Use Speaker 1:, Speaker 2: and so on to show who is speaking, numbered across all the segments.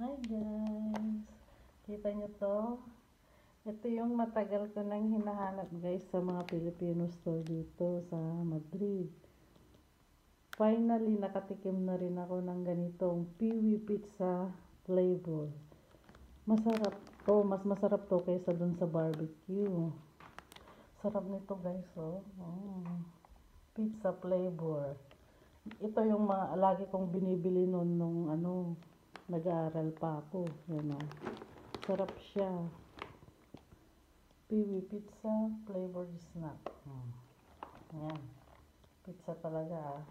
Speaker 1: Hi guys! Kita nyo to? Ito yung matagal ko nang hinahanap guys sa mga Filipino store dito sa Madrid. Finally, nakatikim na rin ako ng ganitong Piwi Pizza flavor. Masarap to. Mas masarap to kaysa dun sa barbecue. Sarap nito guys, oh. Pizza flavor. Ito yung mga lagi kong binibili noon nung nag-aaral pa ako. Yan o. Sarap siya. Piwi Pizza flavored snack. Ayan. Pizza talaga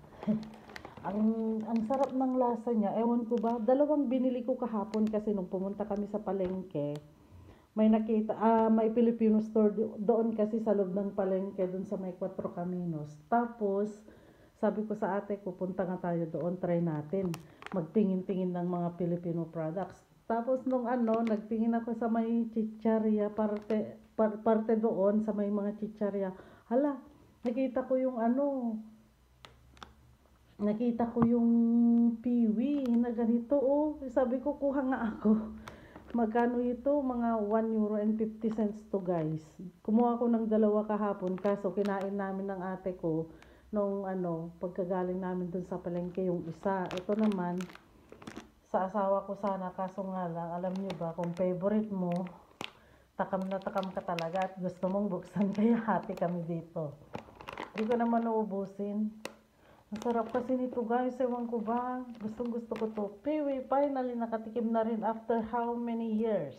Speaker 1: ang sarap ng lasa niya. Ewan ko ba, dalawang binili ko kahapon kasi nung pumunta kami sa palengke, may nakita, may Filipino store doon kasi sa loob ng palengke, doon sa may 4 Caminos. Tapos, sabi ko sa ate ko, punta nga tayo doon, try natin. Magtingin-tingin ng mga Filipino products. Tapos nung nagtingin ako sa may chicharia, parte doon sa may mga chicharia. Hala, nakita ko yung piwi na ganito, oh. Sabi ko, kuha nga ako. Magkano ito? Mga €1.50 to guys. Kumuha ko ng dalawa kahapon, kaso kinain namin ng ate ko nung pagkagaling namin dun sa palengke yung isa. Ito naman, sa asawa ko sana, kaso nga lang, alam niyo ba, kung favorite mo, takam na takam ka talaga at gusto mong buksan, kaya hati kami dito. Hindi ko naman uubusin. Ang sarap kasi nito guys, ewan ko ba, gustong gusto ko to. Piwi, finally nakatikim na rin after how many years.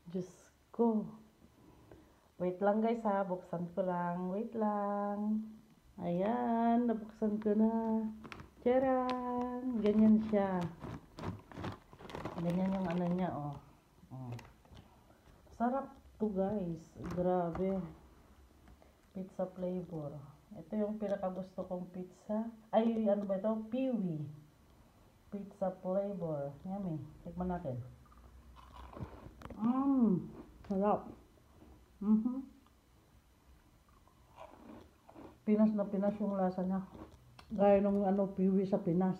Speaker 1: Diyos ko. Wait lang guys ha, buksan ko lang, wait lang. Ayan, nabuksan ko na. Tcharan! Ganyan siya. Ganyan yung niya, oh. Sarap to guys, grabe. Pizza flavor. Ito yung pinakagusto kong pizza. Ay, ano ba ito? Piwi. Pizza flavor. Yummy. Tikman natin. Sarap. Pinas na Pinas yung lasa niya. Gaya nung piwi sa Pinas.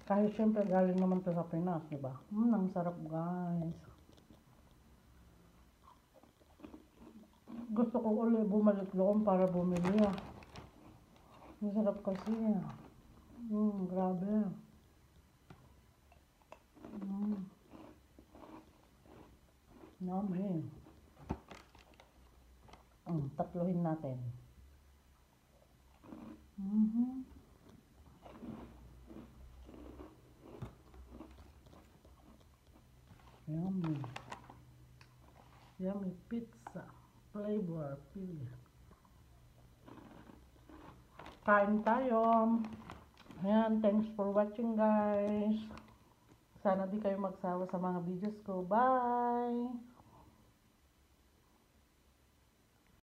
Speaker 1: Kahit syempre galing naman to sa Pinas, diba? Ang sarap guys. Gusto ko ulit bumalik doon para bumili. Ang sarap kasi. Grabe. Yummy. Tatluhin natin. Yummy. Yummy pizza flavor. Kain tayo. Ayan, thanks for watching guys. Sana di kayo magsawa sa mga videos ko. Bye!